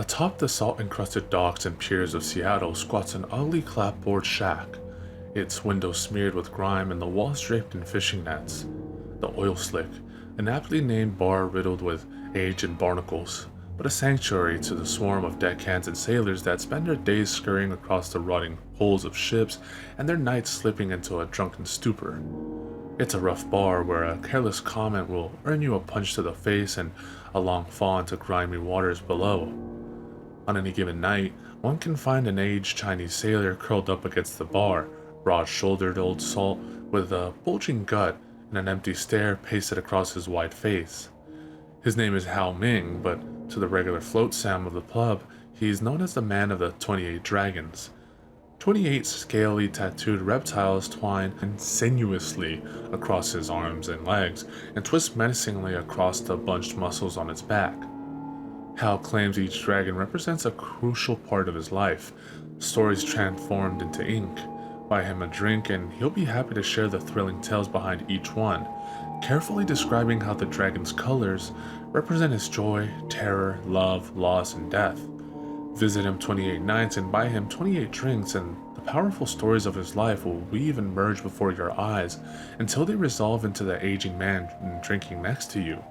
Atop the salt-encrusted docks and piers of Seattle squats an ugly clapboard shack, its windows smeared with grime and the walls draped in fishing nets. The Oil Slick, an aptly named bar riddled with age and barnacles, but a sanctuary to the swarm of deckhands and sailors that spend their days scurrying across the rotting hulls of ships and their nights slipping into a drunken stupor. It's a rough bar where a careless comment will earn you a punch to the face and a long fall into grimy waters below. On any given night, one can find an aged Chinese sailor curled up against the bar, broad-shouldered old salt with a bulging gut and an empty stare pasted across his white face. His name is Hao Ming, but to the regular float Sam of the pub, he is known as the man of the 28 dragons. 28 scaly tattooed reptiles twine insinuously across his arms and legs and twist menacingly across the bunched muscles on his back. Hal claims each dragon represents a crucial part of his life, stories transformed into ink. Buy him a drink and he'll be happy to share the thrilling tales behind each one, carefully describing how the dragon's colors represent his joy, terror, love, loss, and death. Visit him 28 nights and buy him 28 drinks, and the powerful stories of his life will weave and merge before your eyes until they resolve into the aging man drinking next to you.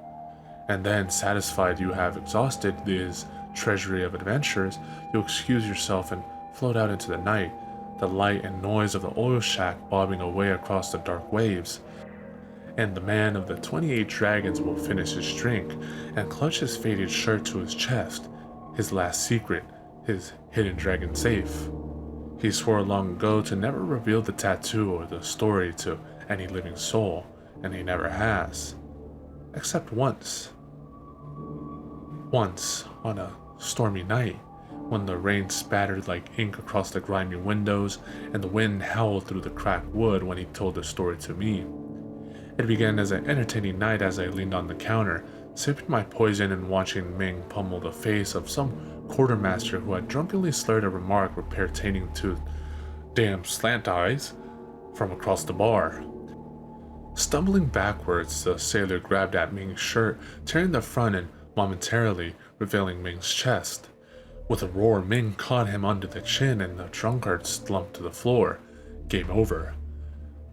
And then, satisfied you have exhausted his treasury of adventures, you'll excuse yourself and float out into the night, the light and noise of the oil shack bobbing away across the dark waves. And the man of the 28 dragons will finish his drink and clutch his faded shirt to his chest, his last secret, his hidden dragon safe. He swore long ago to never reveal the tattoo or the story to any living soul, and he never has. Except once. Once, on a stormy night, when the rain spattered like ink across the grimy windows and the wind howled through the cracked wood when he told the story to me. It began as an entertaining night as I leaned on the counter, sipping my poison and watching Ming pummel the face of some quartermaster who had drunkenly slurred a remark pertaining to "damn slant eyes" from across the bar. Stumbling backwards, the sailor grabbed at Ming's shirt, tearing the front and momentarily revealing Ming's chest. With a roar, Ming caught him under the chin and the drunkard slumped to the floor. Game over.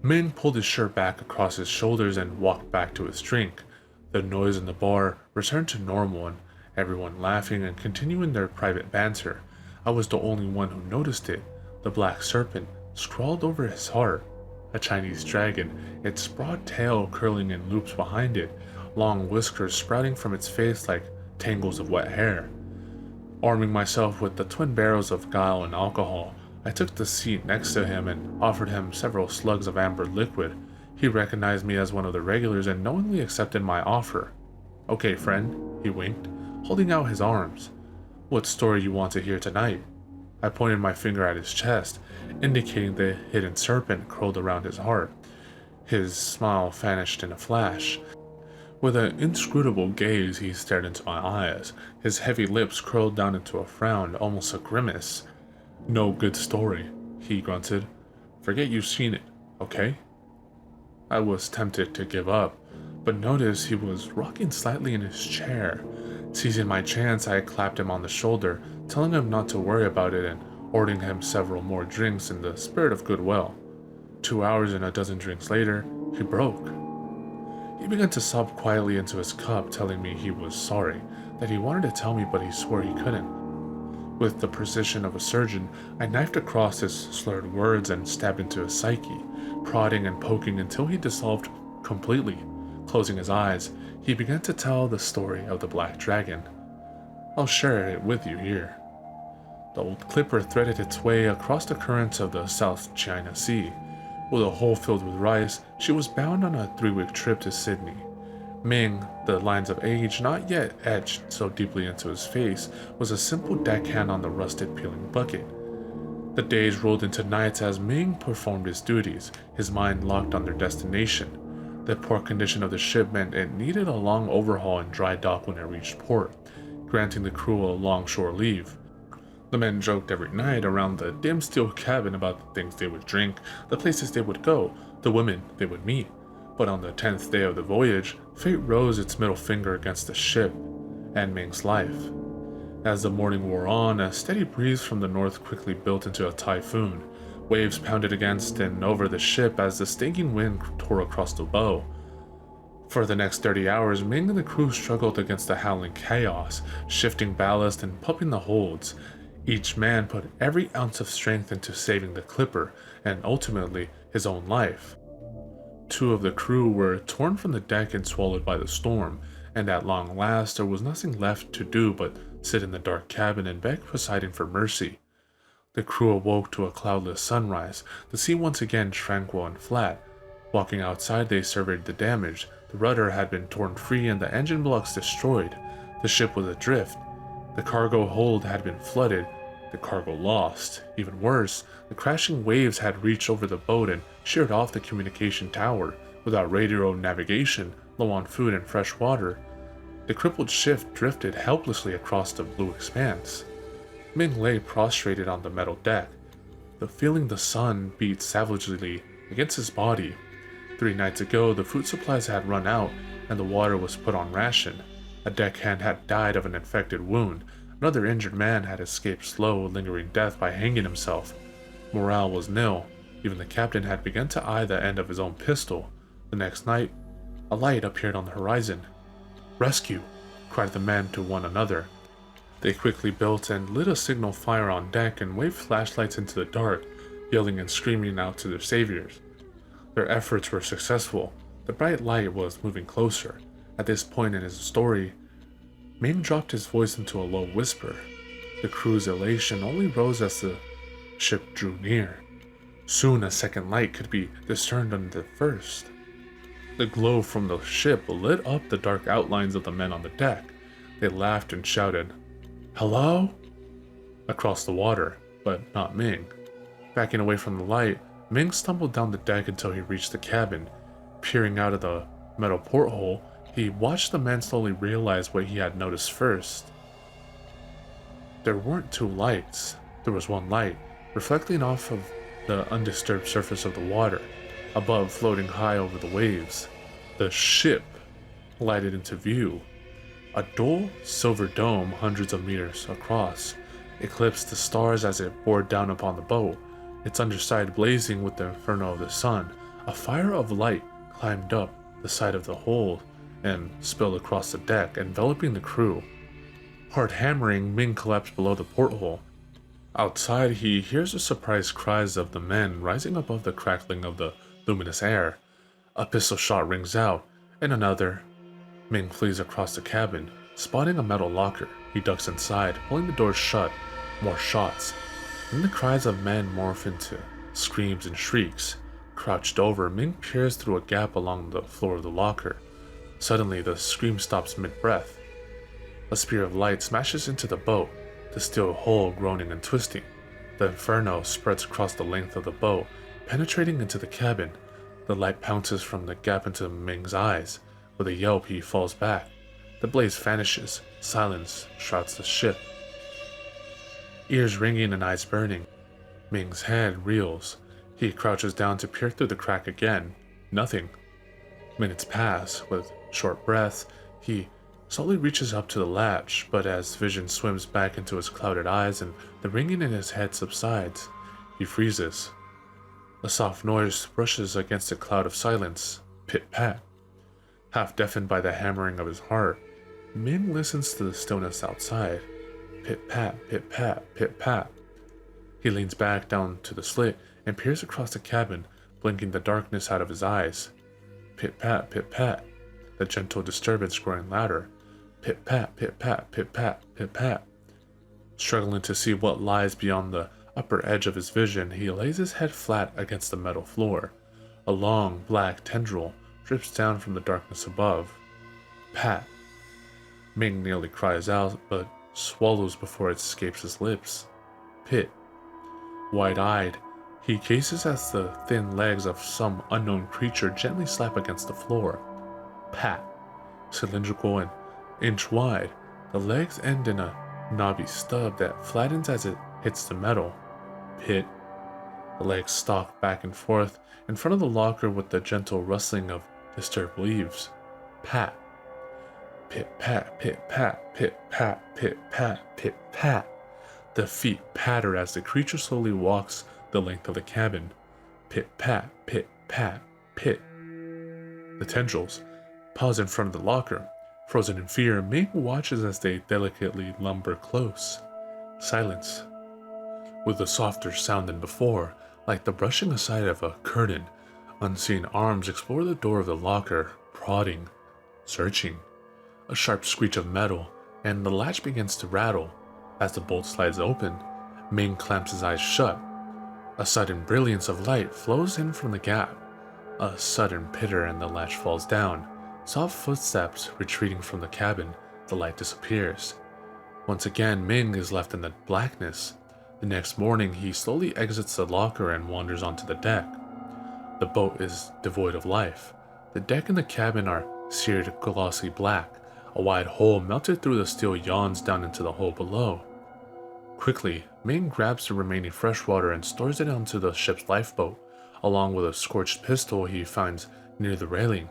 Ming pulled his shirt back across his shoulders and walked back to his drink. The noise in the bar returned to normal and everyone laughing and continuing their private banter. I was the only one who noticed it. The black serpent scrawled over his heart. A Chinese dragon, its broad tail curling in loops behind it, long whiskers sprouting from its face like tangles of wet hair. Arming myself with the twin barrels of guile and alcohol, I took the seat next to him and offered him several slugs of amber liquid. He recognized me as one of the regulars and knowingly accepted my offer. "Okay, friend," he winked, holding out his arms. "What story you want to hear tonight?" I pointed my finger at his chest, indicating the hidden serpent curled around his heart. His smile vanished in a flash. With an inscrutable gaze, he stared into my eyes. His heavy lips curled down into a frown, almost a grimace. "No good story," he grunted. "Forget you've seen it, okay?" I was tempted to give up, but noticed he was rocking slightly in his chair. Seizing my chance, I clapped him on the shoulder, telling him not to worry about it and ordering him several more drinks in the spirit of goodwill. 2 hours and a dozen drinks later, he broke. He began to sob quietly into his cup, telling me he was sorry, that he wanted to tell me but he swore he couldn't. With the precision of a surgeon, I knifed across his slurred words and stabbed into his psyche, prodding and poking until he dissolved completely. Closing his eyes, he began to tell the story of the Black Dragon. I'll share it with you here. The old clipper threaded its way across the currents of the South China Sea. With a hole filled with rice, she was bound on a 3-week trip to Sydney. Ming, the lines of age not yet etched so deeply into his face, was a simple deckhand on the rusted peeling bucket. The days rolled into nights as Ming performed his duties, his mind locked on their destination. The poor condition of the ship meant it needed a long overhaul and dry dock when it reached port, granting the crew a longshore leave. The men joked every night around the dim steel cabin about the things they would drink, the places they would go, the women they would meet. But on the 10th day of the voyage, fate rose its middle finger against the ship and Ming's life. As the morning wore on, a steady breeze from the north quickly built into a typhoon. Waves pounded against and over the ship as the stinking wind tore across the bow. For the next 30 hours, Ming and the crew struggled against the howling chaos, shifting ballast and pumping the holds. Each man put every ounce of strength into saving the clipper, and ultimately his own life. Two of the crew were torn from the deck and swallowed by the storm, and at long last there was nothing left to do but sit in the dark cabin and beg Poseidon for mercy. The crew awoke to a cloudless sunrise, the sea once again tranquil and flat. Walking outside, they surveyed the damage. The rudder had been torn free and the engine blocks destroyed. The ship was adrift. The cargo hold had been flooded, the cargo lost. Even worse, the crashing waves had reached over the boat and sheared off the communication tower. Without radio navigation, low on food and fresh water, the crippled ship drifted helplessly across the blue expanse. Ming lay prostrated on the metal deck, feeling the sun beat savagely against his body. 3 nights ago, the food supplies had run out and the water was put on ration. A deckhand had died of an infected wound. Another injured man had escaped slow, lingering death by hanging himself. Morale was nil. Even the captain had begun to eye the end of his own pistol. The next night, a light appeared on the horizon. "Rescue!" cried the men to one another. They quickly built and lit a signal fire on deck and waved flashlights into the dark, yelling and screaming out to their saviors. Their efforts were successful. The bright light was moving closer. At this point in his story, Ming dropped his voice into a low whisper. The crew's elation only rose as the ship drew near. Soon a second light could be discerned under the first. The glow from the ship lit up the dark outlines of the men on the deck. They laughed and shouted, "Hello?" across the water, but not Ming. Backing away from the light, Ming stumbled down the deck until he reached the cabin. Peering out of the metal porthole, he watched the men slowly realize what he had noticed first. There weren't 2 lights. There was one light, reflecting off of the undisturbed surface of the water, above, floating high over the waves. The ship lighted into view. A dull silver dome hundreds of meters across eclipsed the stars as it bore down upon the boat, its underside blazing with the inferno of the sun. A fire of light climbed up the side of the hold and spilled across the deck, enveloping the crew. Hard hammering, Ming collapsed below the porthole. Outside, he hears the surprised cries of the men rising above the crackling of the luminous air. A pistol shot rings out, and another. Ming flees across the cabin. Spotting a metal locker, he ducks inside, pulling the door shut. More shots. Then the cries of men morph into screams and shrieks. Crouched over, Ming peers through a gap along the floor of the locker. Suddenly, the scream stops mid-breath. A spear of light smashes into the boat, the steel hull groaning and twisting. The inferno spreads across the length of the boat, penetrating into the cabin. The light pounces from the gap into Ming's eyes. With a yelp, he falls back. The blaze vanishes. Silence shrouds the ship. Ears ringing and eyes burning. Ming's head reels. He crouches down to peer through the crack again. Nothing. Minutes pass. With short breaths, he slowly reaches up to the latch, but as vision swims back into his clouded eyes and the ringing in his head subsides, he freezes. A soft noise brushes against a cloud of silence. Pit-pat. Half deafened by the hammering of his heart, Ming listens to the stillness outside. Pit-pat, pit-pat, pit-pat. He leans back down to the slit and peers across the cabin, blinking the darkness out of his eyes. Pit-pat, pit-pat. The gentle disturbance growing louder. Pit-pat, pit-pat, pit-pat, pit-pat. Struggling to see what lies beyond the upper edge of his vision, he lays his head flat against the metal floor. A long, black tendril drips down from the darkness above. Pat. Ming nearly cries out, but swallows before it escapes his lips. Pit. Wide-eyed, he gazes as the thin legs of some unknown creature gently slap against the floor. Pat. Cylindrical and inch wide, the legs end in a knobby stub that flattens as it hits the metal. Pit. The legs stalk back and forth in front of the locker with the gentle rustling of disturbed leaves. Pat. Pit-pat, pit-pat, pit-pat, pit-pat, pit-pat. The feet patter as the creature slowly walks the length of the cabin. Pit-pat, pit-pat, pit. The tendrils pause in front of the locker. Frozen in fear, Ming watches as they delicately lumber close. Silence. With a softer sound than before, like the brushing aside of a curtain, unseen arms explore the door of the locker, prodding, searching. A sharp screech of metal, and the latch begins to rattle. As the bolt slides open, Ming clamps his eyes shut. A sudden brilliance of light flows in from the gap. A sudden pitter and the latch falls down. Soft footsteps retreating from the cabin, the light disappears. Once again, Ming is left in the blackness. The next morning, he slowly exits the locker and wanders onto the deck. The boat is devoid of life. The deck and the cabin are seared glossy black. A wide hole melted through the steel yawns down into the hole below. Quickly, Ming grabs the remaining fresh water and stores it onto the ship's lifeboat, along with a scorched pistol he finds near the railing.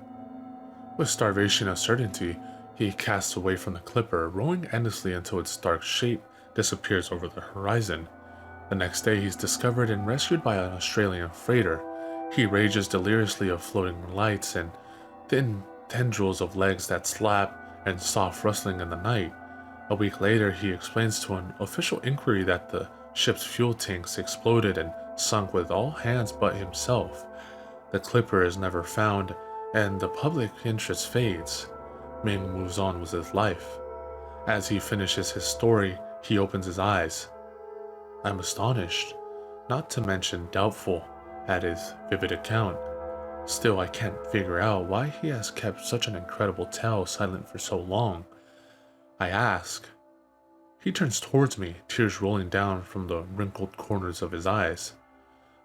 With starvation a certainty, he casts away from the clipper, rowing endlessly until its dark shape disappears over the horizon. The next day, he's discovered and rescued by an Australian freighter. He rages deliriously of floating lights and thin tendrils of legs that slap and soft rustling in the night. A week later, he explains to an official inquiry that the ship's fuel tanks exploded and sunk with all hands but himself. The clipper is never found, and the public interest fades. Ming moves on with his life. As he finishes his story, he opens his eyes. I'm astonished, not to mention doubtful, at his vivid account. Still, I can't figure out why he has kept such an incredible tale silent for so long. I ask. He turns towards me, tears rolling down from the wrinkled corners of his eyes.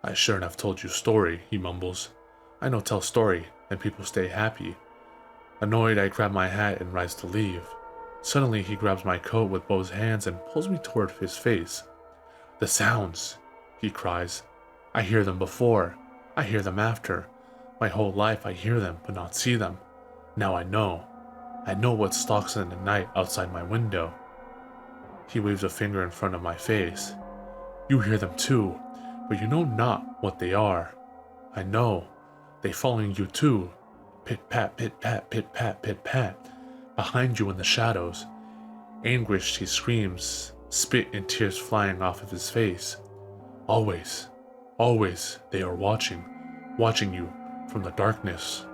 I sure enough told you story, he mumbles. I no tell story, and people stay happy. Annoyed, I grab my hat and rise to leave. Suddenly, he grabs my coat with both hands and pulls me toward his face. The sounds, he cries. I hear them before. I hear them after. My whole life I hear them, but not see them. Now I know. I know what stalks in the night outside my window. He waves a finger in front of my face. You hear them too, but you know not what they are. I know. They following you too. Pit-pat, pit-pat, pit-pat, pit-pat. Behind you in the shadows. Anguished, he screams, spit and tears flying off of his face. Always, always they are watching you from the darkness.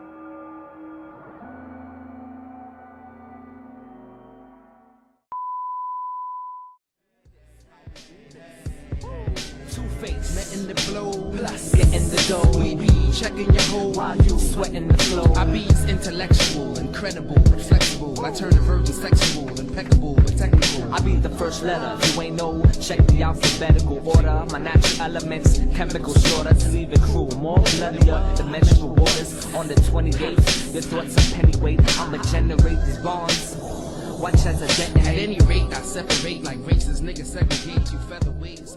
Letting the blow, plus getting the dough. We be checking your hole while you sweating the flow. I be's intellectual, incredible, flexible. I turn the virgin sexual, impeccable, but technical. I be the first letter, you ain't know. Check the alphabetical order. My natural elements, chemical slaughter to leave it cruel. More bloodier than menstrual waters. On the 28th, your thoughts are pennyweight. I'ma generate these bonds. Watch as I detonate. At any rate, I separate like races. Niggas segregate you featherweights.